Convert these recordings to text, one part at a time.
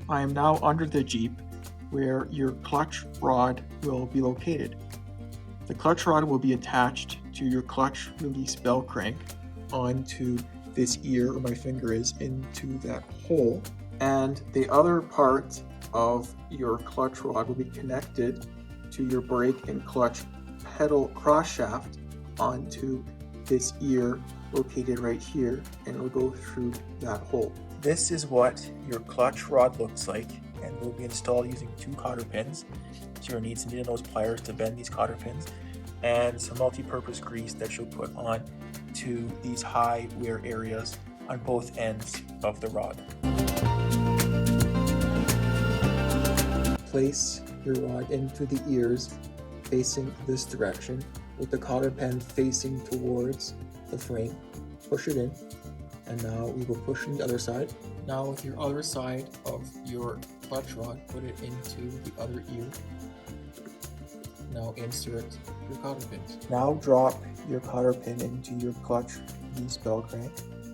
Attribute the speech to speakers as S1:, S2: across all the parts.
S1: I am now under the Jeep where your clutch rod will be located. The clutch rod will be attached to your clutch release bell crank onto this ear where my finger is, into that hole, and the other part of your clutch rod will be connected to your brake and clutch pedal cross shaft onto this ear located right here, and it'll go through that hole. This is what your clutch rod looks like, and will be installed using 2 cotter pins. So you'll need some needle nose pliers to bend these cotter pins, and some multi-purpose grease that you'll put on to these high wear areas on both ends of the rod. Place your rod into the ears facing this direction with the cotter pin facing towards the frame. Push it in, and now we will push on the other side. Now with your other side of your clutch rod, put it into the other ear. Now insert your cotter pins. Now drop your cotter pin into your clutch release bell crank.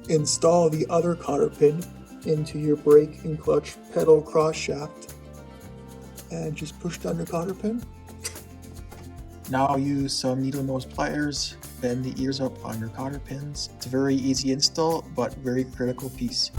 S1: Install the other cotter pin into your brake and clutch pedal cross shaft, and just push down your cotter pin. Now use some needle nose pliers, bend the ears up on your cotter pins. It's a very easy install, but very critical piece.